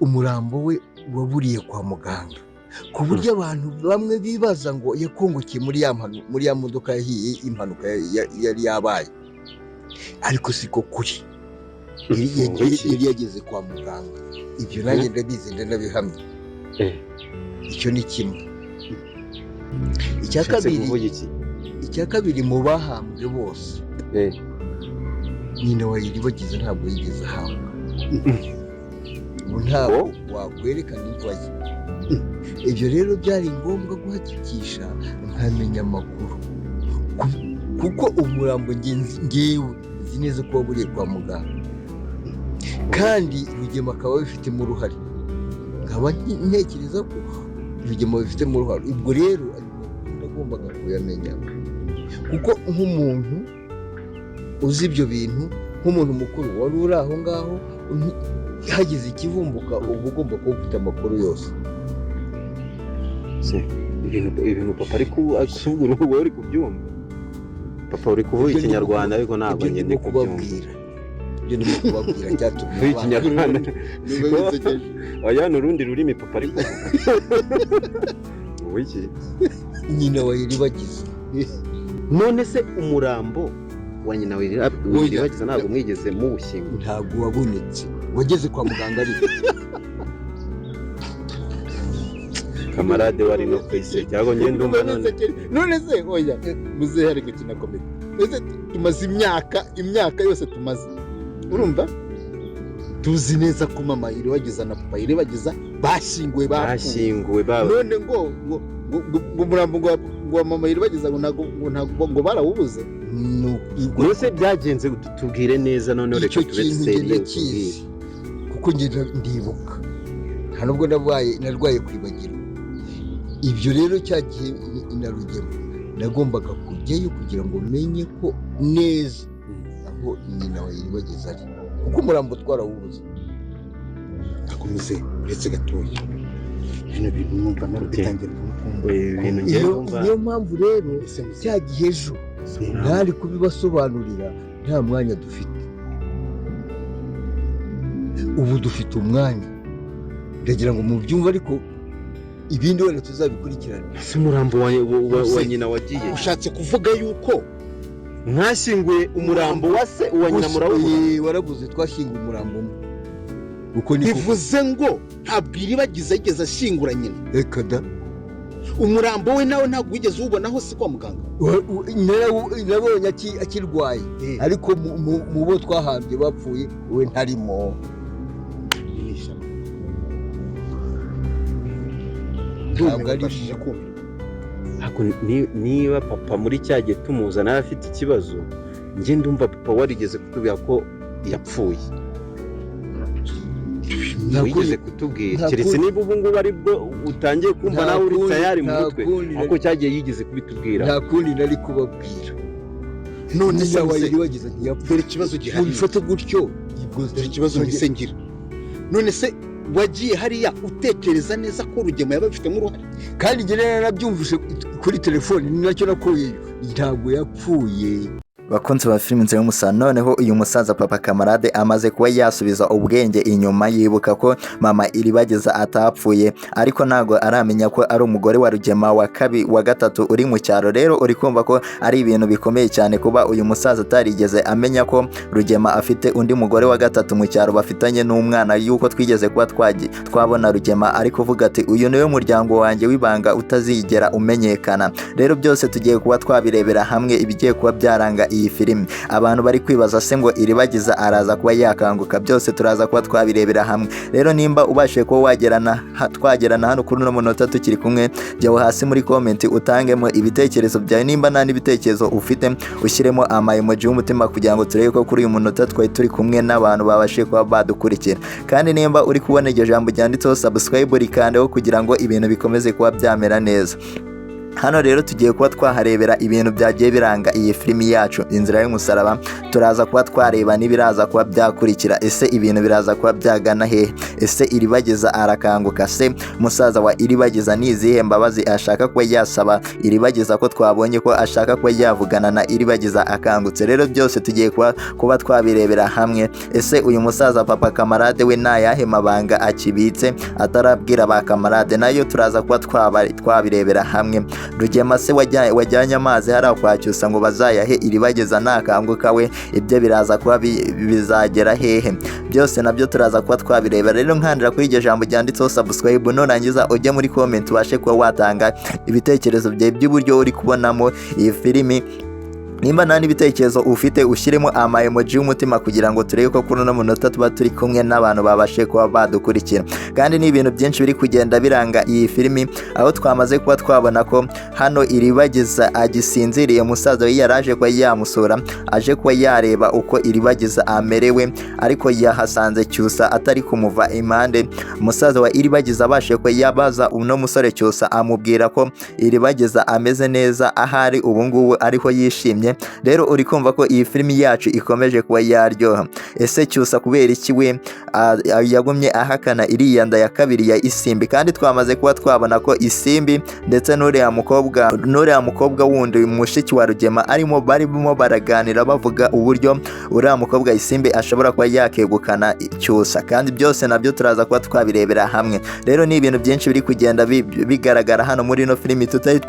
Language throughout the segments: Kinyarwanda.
umurambo we waburiye kwa muganga ku buryo abantu bamwe bibaza ngo yakongokiye muri ya modoka yahiye impanuka yari yabaye, ariko siko kuri. Yari yageze kwa muganga, ibyo nanjye ndabizi ndanabihamya. Icyo ni kimwe. Icya kabiri mu bahambwe bose nyina wa IRIBAGIZA ntabwo yigeze ahambwa. Ntabwo wakwerekana imva ye. Ibyo rero byari ngombwa guhakikisha nkamenya amakuru, kuko umurambo ngewe nzi neza ko waburiye kwa muganga, kandi RUGEMA akaba abifitemo uruhare. Nkaba ntekereza ko RUGEMA abifitemo uruhare. Ubwo rero ndagombaga kuyamenya, kuko nk'umuntu uzi ibyo bintu, nk'umuntu mukuru wari uri aho ngaho, hagize ikivumbuka uba ugomba kuba ufite amakuru yose. Ibintu papa ari kuvuga ubu uri kubyumva. Papa uri kuvuga ikinyarwanda ariko ntabwo ngende kubyumva. Ibyo ni kubabwira cyatumye ikinyarwanda. Oya n'urundi rurimi papa ari kuvuga. Wiki nyina wa IRIBAGIZA. None se umurambo wa nyina wa IRIBAGIZA ntabwo mwigeze muwushyingura? Ntabwo wabonetse, wageze kwa muganga ariko. Kamarade wari no kwise cyangwa ngende ndumva none se oya muzehe ari gukina komedi. Ese tumaze imyaka yose tumaze, urumva tuzi neza ko mama IRIBAGIZA na papa IRIBAGIZA bashyinguwe none ngo umurambo ngo mama IRIBAGIZA ngo barawubuze. Nose byagenze tubwire neza none reka tubeseriye kuko ngenda ndibuka nta nubwo narwaye kwibagirwa. Ibyo rero cyagiye na RUGEMA nagombaga kujyayo kugira ngo menye ko neza aho nyina wa IRIBAGIZA ari, kuko umurambo twarawubuze. Akomeze uretse gatoya bino bintu numva narutangira kumva. Niyo mpamvu rero cya gihe ejo ntari kubibasobanurira, nta mwanya dufite. Ubu dufite umwanya, ndagira ngo mubyumve, ariko ibindi wenda tuzabikurikirana. Ese umurambo wa nyina wagiye? Ushatse kuvuga yuko mwashyinguye umurambo wa se uwa nyina murawubuze? Warabuze, twashyinguye umurambo umwe. Uko bivuze ngo ntabwo IRIBAGIZA yigeze ashyingura nyina? Reka da. Umurambo we nawe ntabwo wigeze uwubonaho se kwa muganga? Nabonye akirwaye, ariko mu bo twahambye bapfuye we ntarimo. Niba papa muri cya gihe tumuzana afite ikibazo, njye ndumva papa warigeze kutubwira ko yapfuye. Wigeze kutubwira, keretse niba ubu ngubu ari bwo utangiye kumva nawe uri tayari mu mutwe, ariko cyagiye yigeze kubitubwira. Nta kundi nari kubabwira. None se wa IRIBAGIZA ntiyapfuye. Ikibazo gihari ubifate gutyo, dore ikibazo ngisengira. None se wagiye hariya utekereza neza ko RUGEMA yaba bifitemo uruhare? Kandi njye narabyumvise kuri telefone, ni nacyo nakuyeyo. Ntabwo yapfuye. Bakunze ba filime INZIRA YU'UMUSARABA, noneho uyu musaza papa Kamarade amaze kuba yasubiza ubwenge inyuma, yibuka ko mama IRIBAGIZA atapfuye, ariko ntago aramenya ko ari umugore wa RUGEMA wa gatatu uri mu cyaro. Rero uri kumva ko ari ibintu bikomeye cyane kuba uyu musaza atarigeze amenya ko RUGEMA afite undi mugore wa gatatu mu cyaro bafitanye n'umwana, yuko twigeze kuba twabona RUGEMA ari kuvuga ati uyu niwe muryango wanjye w'ibanga utazigera umenyekana. Rero byose tugiye kuba twabirebera hamwe ibigiye kuba byaranga iyi filime. Abantu bari kwibaza se ngo IRIBAGIZA araza kuba yakanguka, byose turaza kuba twabirebera hamwe. Rero nimba ubashije kuba twagerana hano kuri uno munota tukiri kumwe, jyaho hasi muri comment utangemo ibitekerezo byawe, nimba nta n'ibitekerezo ufite ushyiremo amayemoji y'umutima kugira ngo turebe ko kuri uyu munota twari turi kumwe n'abantu babashije kuba badukurikira. Kandi nimba uri kubona iryo jambo ryanditseho subscribe rikandeho kugira ngo ibintu bikomeze kuba byamera neza. Hano rero tugiye kuba twaharebera ibintu byagiye biranga iyi filimi yacu INZIRA YU'UMUSARABA. Turaza kuba twareba n'ibiraza kuba byakurikira, ese ibintu biraza kuba byagana hehe, ese Iribagiza arakanguka se? Musaza wa Iribagiza ni izihe mbabazi ashaka kuba yasaba Iribagiza, ko twabonye ko ashaka kuba yavugana na Iribagiza akangutse? Rero byose tugiye kuba twabirebera hamwe. Ese uyu musaza papa Kamarade we nayahe mabanga akibitse atarabwira ba Kamarade? Nayo turaza kuba twabirebera hamwe. Rugema se wajyanye amazi hariya kwa Cyusa ngo bazayahe Iribagiza nakanguka we, ibyo biraza kuba bizagera hehe? Byose nabyo turaza kuba twabirebera. Rero nkandira kuri iryo jambo ryanditseho subscribe, nurangiza ujye muri comment ubashe kuba watanga ibitekerezo byawe by'uburyo uri kubonamo iyi filimi. Nimba nta n'ibitekerezo ufite ushyiremo ama emoji y'umutima kugira ngo turebe ko kuri uno munota tuba turi kumwe n'abantu babashe kuba badukurikira. Kandi ni ibintu byinshi biri kugenda biranga iyi filimi, aho twamaze kuba twabona ko hano Iribagiza agisinziriye. Musaza we yaraje kuba yamusura, aje kuba yareba uko Iribagiza amerewe, ariko yahasanze Cyusa atari kumuva impande. Musaza wa Iribagiza abashe kuba yabaza uno musore Cyusa, amubwira ko Iribagiza ameze neza, ahari ubu ngubu ariho yishimye. Rero uri kumva ko iyi filimi yacu ikomeje kuba yaryoha. Ese Cyusa kubera iki we yagumye ahakana iriya nda ya kabiri ya Isimbi? Kandi twamaze kuba twabona ko Isimbi ndetse n'uriya mukobwa wundi mushiki wa Rugema barimo baraganira bavuga uburyo uriya mukobwa Isimbi ashobora kuba yakegukana Cyusa, kandi byose nabyo turaza kuba twabirebera hamwe. Rero ni ibintu byinshi biri kugenda bigaragara hano muri ino filimi tutari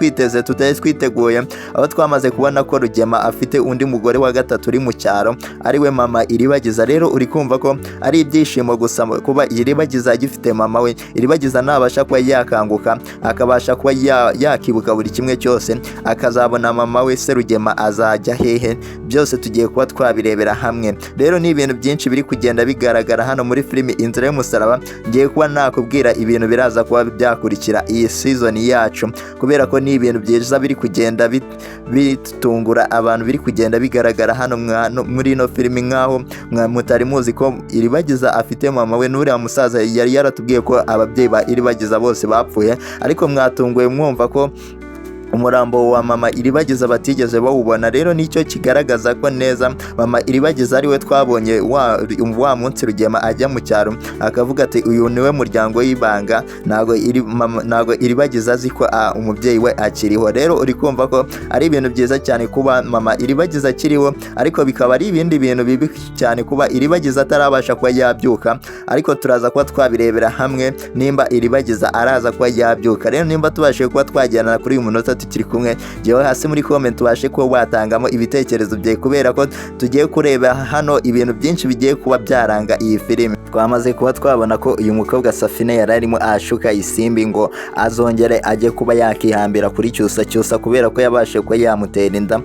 twiteguye, aho twamaze kubona ko Rugema afite undi mugore wa gatatu uri mu cyaro ariwe mama Iribagiza. Rero uri kumva ko ari ibyishimo gusa kuba Iribagiza agifite mama we. Iribagiza nabasha kuba yakanguka akabasha kuba yakibuka buri kimwe cyose, akazabona mama we, se Rugema azajya hehe? Byose tugiye kuba twabirebera hamwe. Rero ni ibintu byinshi biri kugenda bigaragara hano muri filimi Inzira y'Umusaraba. Ngiye kuba nakubwira ibintu biraza kuba byakurikira iyi season yacu, kubera ko ni ibintu byiza biri kugenda bitungura abantu, biri kugenda bigaragara hano muri ino filimi, nkaho mutari muzi ko Iribagiza afite mama we. N'uriya musaza yari yaratubwiye ko ababyeyi ba Iribagiza bose bapfuye, ariko mwatunguwe mwumva ko umurambo wa mama Iribagiza batigeze bawubona. Rero nicyo kigaragaza ko neza mama Iribagiza ariwe twabonye wa munsi Rugema ajya mu cyaro akavuga ati uyu niwe muryango w'ibanga, ntago Iribagiza azi ko umubyeyi we akiriho. Rero uri kumva ko ari ibintu byiza cyane kuba mama Iribagiza akiriho, ariko bikaba ari ibindi bintu bibi cyane kuba Iribagiza atarabasha kuba yabyuka. Ariko turaza kuba twabirebera hamwe nimba Iribagiza araza kuba yabyuka. Rero nimba tubashe kuba twajyana kuri uyu munota tukiri kumwe, jyewe hasi muri comment ubashe kuba watangamo ibitekerezo byawe, kubera ko tugiye kureba hano ibintu byinshi bigiye kuba byaranga iyi filimi. Twamaze kuba twabona ko uyu mukobwa Safina yari arimo ashuka Isimbi ngo azongere ajye kuba yakihambira kuri Cyusa kubera ko yabashe kuba yamutera inda.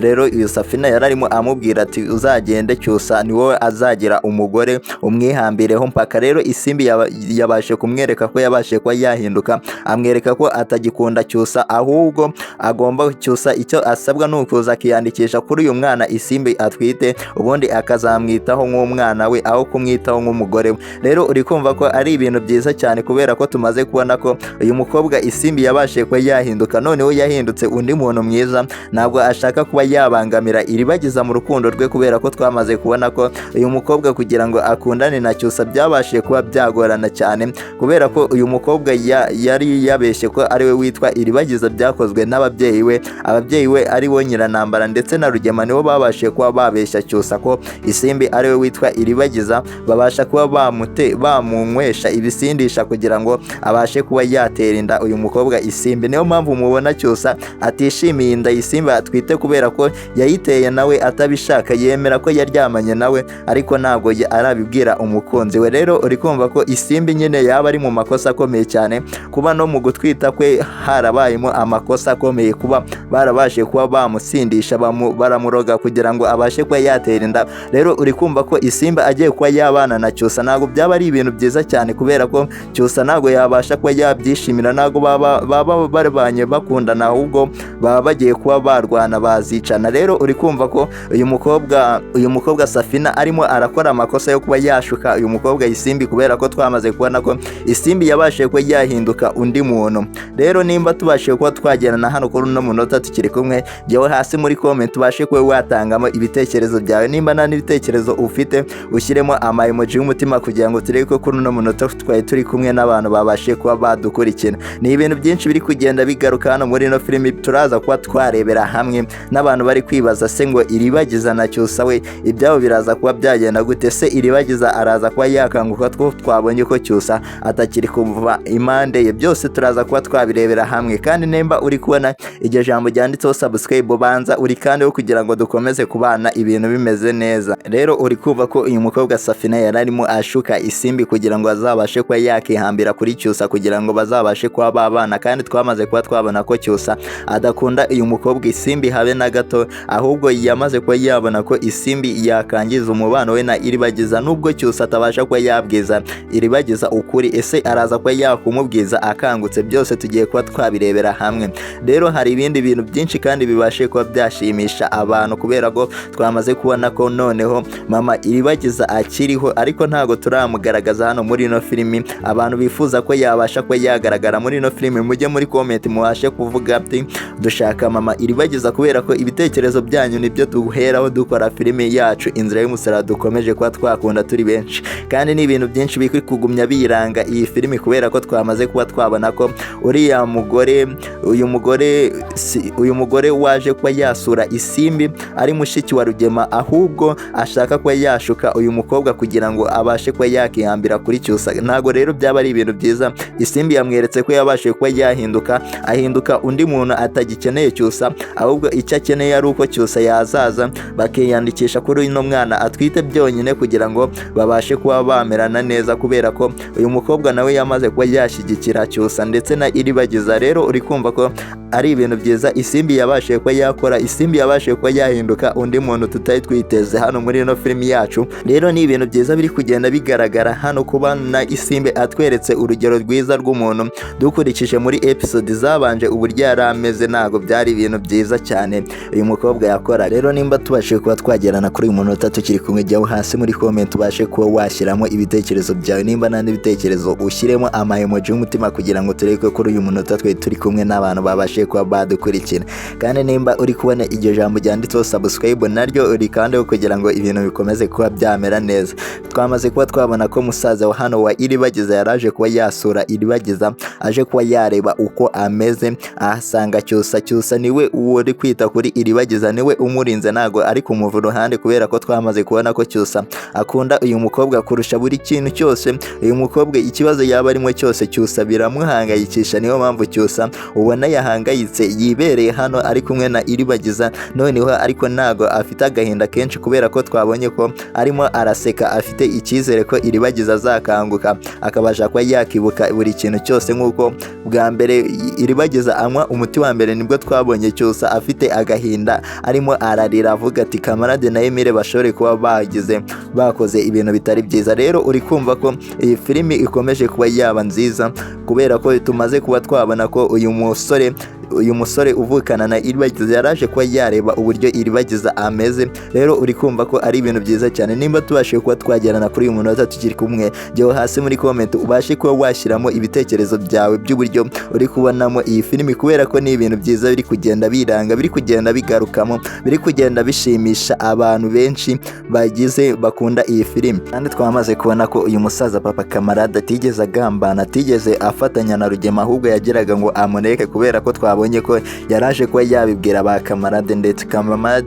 Rero uyu Safina yari arimo amubwira ati uzagende Cyusa ni wowe azagira umugore umwihambireho mpaka. Rero Isimbi yabashe kumwereka ko yabashe kuba yahinduka, amwereka ko atagikunda Cyusa, ahubwo agomba Cyusa icyo asabwa nukuza akiyandikisha kuri uyu mwana Isimbi atwite, ubundi akazamwitaho nk'umwana we aho kumwitaho nk'umugore we. Rero uri kumva ko ari ibintu byiza cyane, kubera ko tumaze kubona ko uyu mukobwa Isimbi yabashe kuba yahinduka, noneho yahindutse undi muntu mwiza. Ntabwo ashaka kuba yabangamira Iribagiza mu rukundo rwe, kubera ko twamaze kubona ko uyu mukobwa kugira ngo akundane na Cyusa byabashije kuba byagorana cyane, kubera ko uyu mukobwa yari yabeshye ko ariwe witwa Iribagiza byakozwe n'ababyeyi we. Ababyeyi we ari bo Nyiranambara ndetse na Rugema nibo babashije kuba babeshya Cyusa ko Isimbi ariwe witwa Iribagiza, babasha kuba bamunywesha ibisindisha kugira ngo abashe kuba yatera inda uyu mukobwa Isimbi. Niyo mpamvu mubona Cyusa atishimiye inda Isimbi atwite, kubera ko yayiteye nawe atabishaka, yemera ko yaryamanye nawe ariko ntabwo arabibwira umukunzi we. Rero uri kumva ko Isimbi nyine yaba ari mu makosa akomeye cyane, kuba no mu gutwita kwe harabayemo amakosa akomeye, kuba barabashe kuba bamusindisha baramuroga kugira ngo abashe kuba yatera inda. Rero uri kumva ko Isimbi agiye kuba yabana na Cyusa ntabwo byaba ari ibintu byiza cyane, kubera ko Cyusa ntabwo yabasha kuba yabyishimira, ntabwo baba barwanye bakundana, ahubwo baba bagiye kuba barwana bazicana. Rero uri kumva ko uyu mukobwa Safina arimo arakora amakosa yo kuba yashuka uyu mukobwa Isimbi, kubera ko twamaze kubona ko Isimbi yabashije kuba yahinduka undi muntu. Rero nimba tubashije kuba twagerana hano kuri uno munota tukiri kumwe, jyawe hasi muri comment ubashe kuba watangamo ibitekerezo byawe, nimba nta n'ibitekerezo ufite ushyiremo ama emoji y'umutima kugira ngo turebe ko kuri uno munota twari turi kumwe n'abantu babashe kuba badukurikira. Ni ibintu byinshi biri kugenda bigaruka hano muri ino filimi, turaza kuba twarebera hamwe n'abantu bari kwibaza se ngo iribagiza na Cyusa we ibyabo biraza kuba byagenda gute, se iribagiza araza kuba yakanguka two twabonye ko Cyusa atakiri kuva impande ye, byose turaza kuba twabirebera hamwe. Kandi nemba uri kubona iryo jambo ryanditseho subscribe banza uri kandi wo kugira ngo dukomeze kubana ibintu bimeze neza. Rero uri kumva ko uyu mukobwa Safina yararimo ashuka Isimbi kugira ngo azabashe kuba yakihambira kuri Cyusa kugira ngo bazabashe kuba babana, kandi twamaze kuba twabona ko Cyusa adakunda uyu mukobwa Isimbi habe na gato, ahubwo yamaze kuba yabona ko Isimbi yakangiza umubano we na Iribagiza, nubwo Cyusa atabasha kuba yabwiza Iribagiza ukuri, ese araza kuba yakumubwiza akangutse, byose tugiye kuba twabirebera hamwe. Rero hari ibindi bintu byinshi kandi bibashe kuba byashimisha abantu kubera ko twamaze kubona ko noneho mama Iribagiza akiriho, ariko ntago turamugaragaza hano muri ino filimi. Abantu bifuza ko yabasha kuba yagaragara muri ino filimi, mujye muri comment mubashe kuvuga ati dushaka mama Iribagiza, kubera ko ibitekerezo byanyu nibyo duheraho dukora filimi yacu Inzira y'Umusaraba dukomeje kuba twakunda turi benshi, kandi ni ibintu byinshi biri kugumya biranga iyi filimi kubera ko twamaze kuba twabona ko uriya mugore uyu mugore waje kuba yasura Isimbi ari mushiki wa Rugema, ahubwo ashaka kuba yashuka uyu mukobwa kugira ngo abashe kuba yakihambira kuri Cyusa. Ntago rero byaba ari ibintu byiza, Isimbi yamweretse ko yabashe kuba ahinduka undi muntu atagikeneye Cyusa, ahubwo icyo akeneye ari uko Cyusa yazaza bakiyandikisha kuri uno mwana atwite byonyine kugira ngo babashe kuba bamerana neza, kubera ko uyu mukobwa nawe yamaze kuba yashyigikira Cyusa ndetse na Iribagiza. Rero uri kumva ko ari ibintu byiza Isimbi yabashe kuba yakora, Isimbi yabashe kuba yahinduka undi muntu tutari twiteze hano muri ino filimi yacu. Rero ni ibintu byiza biri kugenda bigaragara hano, kuba na Isimbi atweretse urugero rwiza rw'umuntu dukurikije muri episode zabanje uburyo yari ameze, ntago byari ibintu byiza cyane uyu mukobwa yakora. Rero nimba tubashe kuba twagerana kuri uyu munota tukiri kumwe, jyaho hasi muri comment ubashe kuba washyiramo ibitekerezo byawe, nimba nta n'ibitekerezo ushyiremo ama emoji y'umutima kugira ngo turebe ko kuri uyu munota twe turi kumwe n'abantu babashe kuba badukurikira. Kandi nimba uri kubona iryo jambo ryanditseho subscribe naryo uri kandi kugira ngo ibintu bikomeze kuba byamera neza. Twamaze kuba twabona ko musaza wa hano wa Iribagiza yaraje kuba yasura Iribagiza, aje kuba yareba uko ameze, ahasanga Cyusa niwe uri kwita kuri Iribagiza, niwe umurinze, ntago ari kumuva uruhande kubera ko twamaze kubona ko Cyusa akunda uyu mukobwa kurusha buri kintu cyose. Uyu mukobwa ikibazo yaba arimo cyose Cyusa biramuhangayikisha, niyo mpamvu Cyusa ubona yahangayitse yibereye hano ari kumwe na Iribagiza noneho, ariko ntago afite agahinda kenshi kubera ko twabonye ko arimo araseka, afite icyizere ko Iribagiza azakanguka akabasha kuba yakibuka buri kintu cyose. Nk'uko bwa mbere Iribagiza anywa umuti wa mbere nibwo twabonye Cyusa afite agahinda arimo ararira avuga ati kamarade na Emile bashobore kuba bakoze ibintu bitari byiza. Rero uri kumva ko iyi filimi ikomeje kuba yaba nziza kubera ko tumaze kuba twabona ko uyu musore uvukana na Iribagiza yaraje kuba yareba uburyo Iribagiza ameze. Rero uri kumva ko ari ibintu byiza cyane. Nimba tubashe kuba twagerana kuri uyu munota tukiri kumwe, jyaho hasi muri comment ubashe kuba washyiramo ibitekerezo byawe by'uburyo uri kubonamo iyi filimi, kubera ko ni ibintu byiza biri kugenda biranga, biri kugenda bigarukamo, biri kugenda bishimisha abantu benshi bakunda iyi filimi. Kandi twamaze kubona ko uyu musaza Papa Kamarade atigeze agambana, atigeze afatanya na Rugema, ahubwo yageraga ngo amureke kubera ko twabonye ko yaraje kuba yabibwira ba Kamarade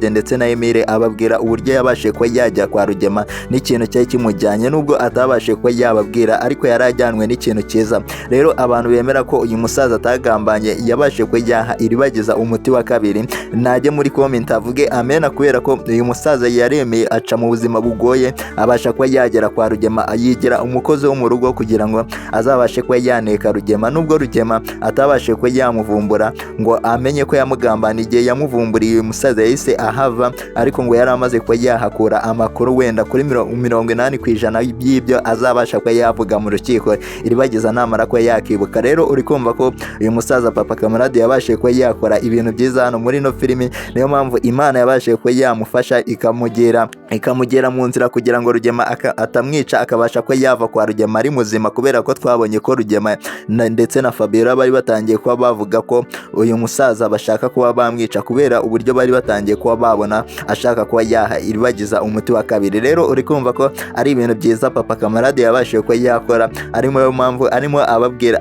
ndetse na Emile, ababwira uburyo yabashe kuba yajya kwa Rugema n'ikintu cyari kimujyanye, nubwo atabashe kuba yababwira ariko yarajyanwe n'ikintu cyiza. Rero abantu bemera ko uyu musaza atagambanye yabashe kuba yaha Iribagiza umuti wa kabiri, najye muri comment avuge amena, kubera ko uyu musaza yaremeye aca mu buzima bugoye, abasha kuba yagera kwa Rugema, yigira umukozi wo mu rugo kugira ngo azabashe kuba yaneka Rugema, nubwo Rugema atabashe kuba yamuvumbura ngo amenye ko yamugambaniye. Igihe yamuvumburiye uyu musaza yahise ahava, ariko ngo yari amaze kuba yahakura amakuru wenda kuri 80% y'ibyo azabasha kuba yavuga mu rukiko Iribagiza namara kuba yakibuka. Rero uri kumva ko uyu musaza Papa Kamarade yabashe kuba yakora ibintu byiza hano muri no filimi, niyo mpamvu Imana yabashe kuba yamufasha ikamugera mu nzira kugira ngo Rugema atamwica, akabasha kuba yava kwa Rugema ari muzima, kubera ko twabonye ko Rugema ndetse na Fabiola bari batangiye kuba bavuga ko uyu musaza bashaka kuba bamwica kubera uburyo bari batangiye kuba babona ashaka kuba yaha iribagiza umuti wa kabiri. Rero uri kumva ko ari ibintu byiza papa kamarade yabashije kuba yakora, ariyo mpamvu arimo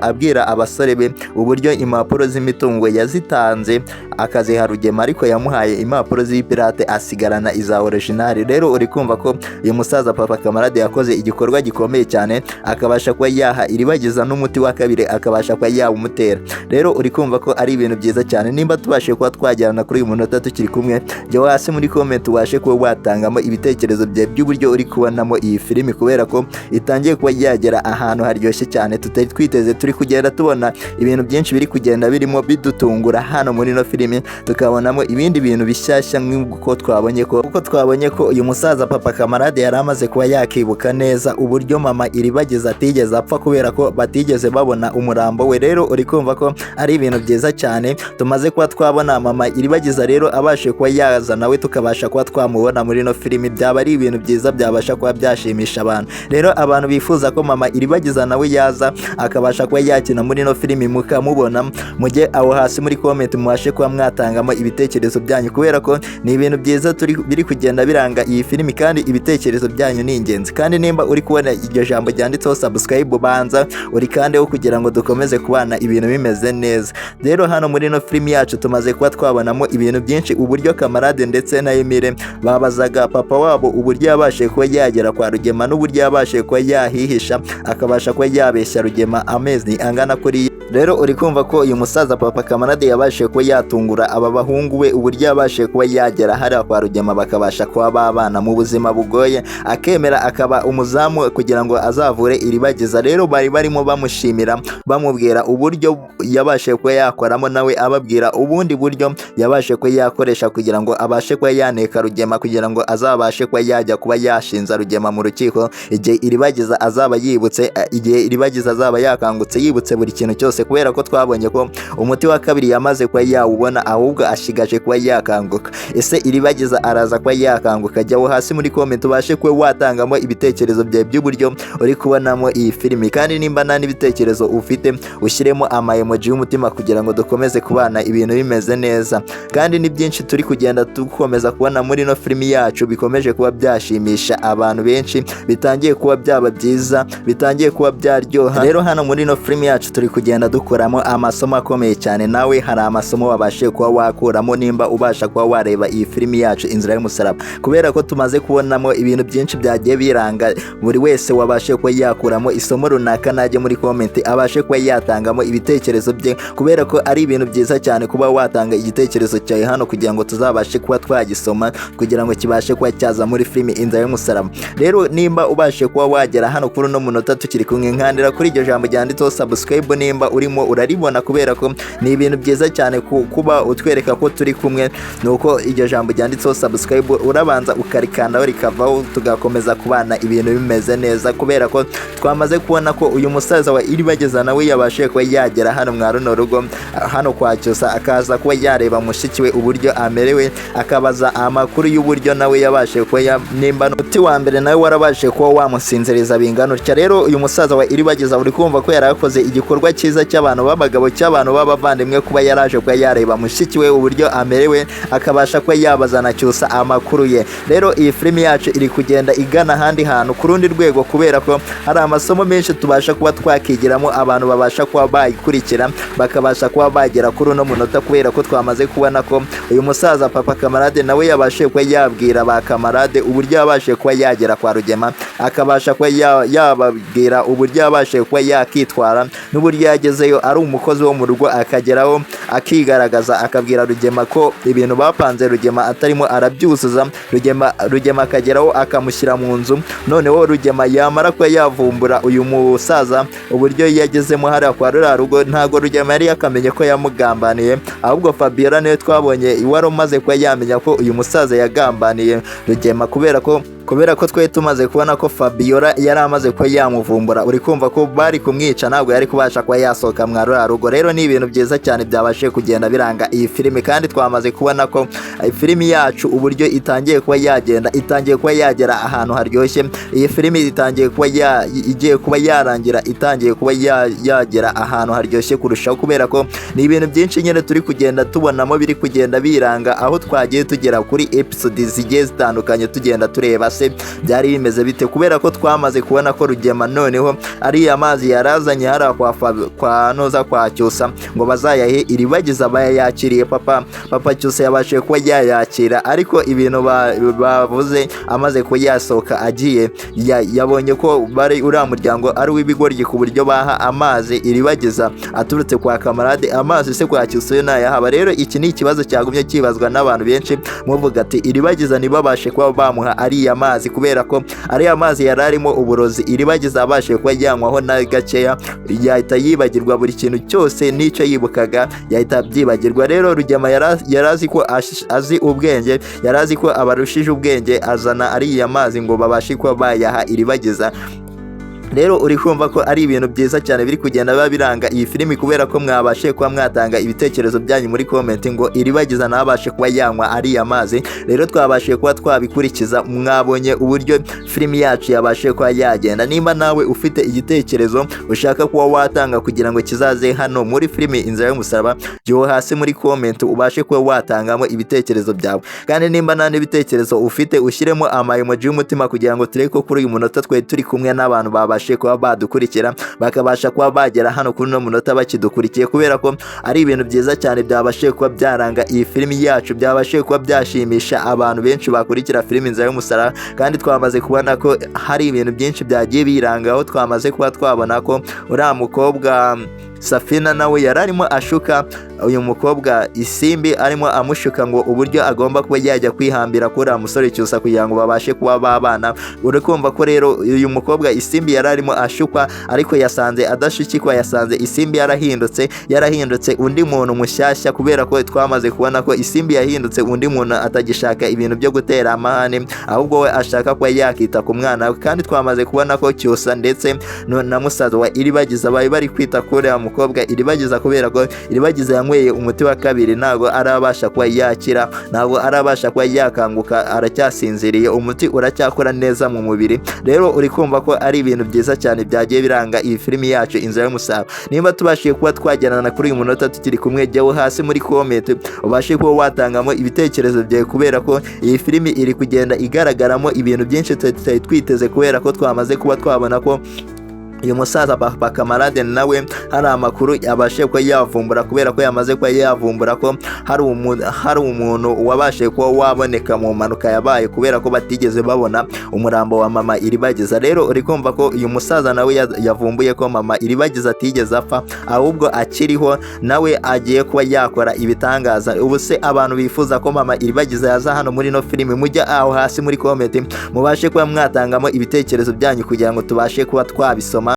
abwira abasore be uburyo impapuro z'imitungo yazitanze akaziha Rugema, ariko yamuhaye impapuro z'ipirate asigarana iza original. Rero uri kumva ko uyu musaza papa kamarade yakoze igikorwa gikomeye cyane, akabasha kuba yaha iribagiza n'umuti wa kabiri akabasha kuba yawumutera. Rero uri kumva ko ari ibintu byiza cyane. Nimba tubashe kuba twajyana kuri uyu munota tukiri kumwe, jya hasi muri comment ubashe kuba watangamo ibitekerezo byawe by'uburyo uri kubonamo iyi filimi, kubera ko itangiye kuba yagera ahantu haryoshye cyane tutari twiteze. Turi kugenda tubona ibintu byinshi biri kugenda birimo bidutungura hano muri no filimi, tukabonamo ibindi bintu bishyashya nk'uko twabonye ko uyu musaza papa kamarade yari amaze kuba yakibuka neza uburyo mama iribagiza atigeze apfa kubera ko batigeze babona umurambo we. Rero uri kumva ko ari ibintu byiza cyane tumaze kuba twabona mama iribagiza rero abashe kuba yaza nawe tukabasha kuba twamubona muri no filimi. Byaba ari ibintu byiza byabasha kuba byashimisha abantu. Rero abantu bifuza ko mama iribagiza nawe yaza akabasha kuba yakina muri no filimi mukamubona, mujye aho hasi muri comment mubashe kuba mwatangamo ibitekerezo byanyu, kubera ko ni ibintu byiza biri kugenda biranga iyi filimi kandi ibitekerezo byanyu ni ingenzi. Kandi nimba uri kubona iryo jambo ryanditseho subscribe banza uri kandeho kugira ngo dukomeze kubana ibintu bimeze neza. Rero hano muri no filimi yacu tumaze kuba twabonamo ibintu byinshi, uburyo kamarade ndetse na Emile babazaga papa wabo uburyo yabashe kuba yagera kwa Rugema n'uburyo yabashe kuba yahihisha akabasha kuba yabeshya Rugema amezi angana kuri. Rero uri kumva ko uyu musaza papa kamarade yabashe kuba yatungura aba bahungu we uburyo yabashe kuba yagera hariya kwa Rugema bakabasha kuba babana mu buzima bugoye, akemera akaba umuzamu kugira ngo azavure iribagiza. Rero bari barimo bamushimira bamubwira uburyo yabashe kuba yakoramo, nawe ababwira ubundi buryo yabashe kuba yakoresha kugira ngo abashe kuba yaneka Rugema, kugira ngo azabashe kuba yajya kuba yashinza Rugema mu rukiko igihe iribagiza azaba yibutse, igihe iribagiza azaba yakangutse yibutse buri kintu cyose, kubera ko twabonye ko umuti wa kabiri yamaze kuba yawubona ahubwo ashigaje kuba yakanguka. Ese iribagiza araza kuba yakanguka? Jyaho hasi muri comment ubashe kuba watangamo ibitekerezo byawe by'uburyo uri kubonamo iyi filimi, kandi nimba nta n'ibitekerezo ufite ushyiremo ama emoji y'umutima kugira ngo dukomeze kubana ibintu bimeze neza. Kandi ni byinshi turi kugenda dukomeza kubona muri no filimi yacu bikomeje kuba byashimisha abantu benshi, bitangiye kuba byaba byiza, bitangiye kuba byaryoha. Rero hano muri no filimi yacu turi kugenda dukoramo amasomo akomeye cyane. Nawe hari amasomo wabashe kuba wakuramo nimba ubasha kuba wareba iyi filimi yacu Inzira y'Umusaraba, kubera ko tumaze kubonamo ibintu byinshi byagiye biranga. Buri wese wabashe kuba yakuramo isomo runaka najye muri comment abashe kuba yatangamo ibitekerezo bye, kubera ko ari ibintu byiza cyane kuba watanga igitekerezo cyawe hano kugira ngo tuzabashe kuba twagisoma kugira ngo kibashe kuba cyaza muri filimi Inzira y'Umusaraba. Rero nimba ubashe kuba wagera hano kuri no munota tukiri kumwe, nkandira kuri iryo jambo ryanditseho subscribe nimba urimo uraribona, kubera ko ni ibintu byiza cyane kuba utwereka ko turi kumwe. Nuko iryo jambo ryanditseho subscribe urabanza ukarikandaho rikavaho tugakomeza kubana ibintu bimeze neza, kubera ko twamaze kubona ko uyu musaza wa iribagiza nawe yabashe kuba yagera hano mwa runo rugo hano kwa Cyusa, akaza kuba yareba mushiki we uburyo amerewe, akabaza amakuru y'uburyo nawe yabashe kuba nimba n'uti wa mbere nawe warabashe kuba wamusinziriza bingana utya. Rero uyu musaza wa iribagiza uri kumva ko yarakoze igikorwa cyiza cy'abantu b'abagabo, cy'abantu b'abavandimwe, kuba yaraje kuba yareba mushiki we uburyo amerewe akabasha kuba yabaza na Cyusa amakuru ye. Rero iyi filimi yacu iri kugenda igana ahandi hantu ku rundi rwego, kubera ko hari amasomo menshi tubasha kuba twakigiramo, abantu babasha kuba bayikurikira bakabasha kuba bagera kuri uno munota, kubera ko twamaze kubona ko uyu musaza papa kamarade nawe yabashe kuba yabwira ba kamarade uburyo yabashe kuba yagera kwa Rugema, akabasha kuba yababwira uburyo yabashe kuba yakitwara n'uburyo yagezeyo ari umukozi wo mu rugo, akageraho akigaragaza akabwira Rugema ko ibintu bapanze Rugema atarimo arabyuzuza. Rugema akageraho akamushyira mu nzu, noneho Rugema yamara kuba yavumbura uyu musaza uburyo yagezemo hariya kwa ruriya rugo, ntago Rugema yari yakamenye ko yamugambaniye, ahubwo Fabiola niwe twabonye wari umaze kuba yamenya ko uyu musaza yagambaniye Rugema, kubera ko twari tumaze kubona ko Fabiola yari amaze kuba yamuvumbura. Uri kumva ko bari kumwica, ntabwo yari kubasha kuba yasohoka mwa ruriya rugo. Rero ni ibintu byiza cyane byabashe byabashe kugenda biranga iyi filimi, kandi twamaze kubona ko filimi yacu uburyo itangiye kuba yagenda, itangiye kuba yagera ahantu haryoshye. Iyi filimi itangiye kuba igiye kuba yarangira, itangiye kuba yagera ahantu haryoshye kurushaho, kubera ko ni ibintu byinshi nyine turi kugenda tubonamo biri kugenda biranga, aho twagiye tugera kuri episode zigiye zitandukanye tugenda tureba se byari bimeze bite, kubera ko twamaze kubona ko Rugema noneho ari amazi yarazanye hariya kwa noza kwa Cyusa ngo bazayahe Iribagiza bayakiriye. Papa Cyusa yabashije kuba yayakira, ariko ibintu bavuze amaze kuba yasohoka agiye yabonye ko bari uriya muryango ari w'ibigoryi ku buryo baha amazi Iribagiza aturutse kwa kamarade, amazi se kwa Cyusa yo nayahaba. Rero iki ni ikibazo cyagumye kibazwa n'abantu benshi, muvuga ati Iribagiza ntibabashe kuba bamuha ariya mazi, kubera ko ariya mazi yari arimo uburozi. Iribagiza abashe kuba yanywaho na gakeya yahita yibagirwa buri kintu cyose, n'icyo yibukaga yahita byibagirwa. Rero Rugema yarazi ko azi ubwenge, yarazi ko abarushije ubwenge, azana ariya mazi ngo babashe kuba bayaha Iribagiza. Rero uri kumva ko ari ibintu byiza cyane biri kugenda biba biranga iyi filimi, kubera ko mwabashe kuba mwatanga ibitekerezo byanyu muri comment ngo Iribagiza nabashe kuba yanywa ariya mazi. Rero twabashe kuba twabikurikiza, mwabonye uburyo filimi yacu yabashe kuba yagenda. Nimba nawe ufite igitekerezo ushaka kuba watanga kugira ngo kizaze hano muri filimi Inzira y'Umusaraba, jya hasi muri comment ubashe kuba watangamo ibitekerezo byawe, kandi nimba nta n'ibitekerezo ufite ushyiremo emoji y'umutima, kugira ngo turebe ko kuri uyu munota twe turi kumwe n'abantu babashe kuba badukurikira, bakabasha kuba bagera hano kuri no munota bakidukurikiye, kubera ko ari ibintu byiza cyane byabashe kuba byaranga iyi filimi yacu, byabashe kuba byashimisha abantu benshi bakurikira filimi Inzira y'Umusaraba. Kandi twamaze kubona ko hari ibintu byinshi byagiye birangaho, twamaze kuba twabona ko uriya mukobwa Safina nawe yari arimo ashuka uyu mukobwa Isimbi, arimo amushuka ngo uburyo agomba kuba yajya kwihambira kuri musore Cyusa kugira ngo babashe kuba babana. Uri kumva ko rero uyu mukobwa Isimbi yari arimo ashukwa, ariko yasanze adashukikwa, yasanze Isimbi yarahindutse undi muntu mushyashya, kubera ko twamaze kubona ko Isimbi yahindutse undi muntu atagishaka ibintu byo gutera amahane, ahubwo we ashaka kuba yakita ku mwana we. Kandi twamaze kubona ko Cyusa ndetse na musaza wa Iribagiza bari kwita kuri mukobwa Iribagiza, kubera ko Iribagiza yanyweye umuti wa kabiri, ntago arabasha kuba yakira, ntago arabasha kuba yakanguka, aracyasinziriye, umuti uracyakora neza mu mubiri. Rero uri kumva ko ari ibintu byiza cyane byagiye biranga iyi filimi yacu Inzira y'Umusaraba. Nimba tubashiye kuba twagerana kuri uyu munota tukiri kumwe, jya hasi muri comment ubashe kuba watangamo ibitekerezo byawe, kubera ko iyi filimi iri kugenda igaragaramo ibintu byinshi tutari twiteze, kubera ko twamaze kuba twabona ko uyu musaza Papa Kamarade nawe hari amakuru yabashe kuba yavumbura, kubera ko yamaze kuba yavumbura ko hari umuntu wabashe kuba waboneka mu mpanuka yabaye, kubera ko batigeze babona umurambo wa mama Iribagiza. Rero uri kumva ko uyu musaza nawe yavumbuye ko mama Iribagiza atigeze apfa, ahubwo akiriho, nawe agiye kuba yakora ibitangaza. Ubu se abantu bifuza ko mama Iribagiza yaza hano muri no filimi, mujya aho hasi muri comment mubashe kuba mwatangamo ibitekerezo byanyu kugira ngo tubashe kuba twabisoma.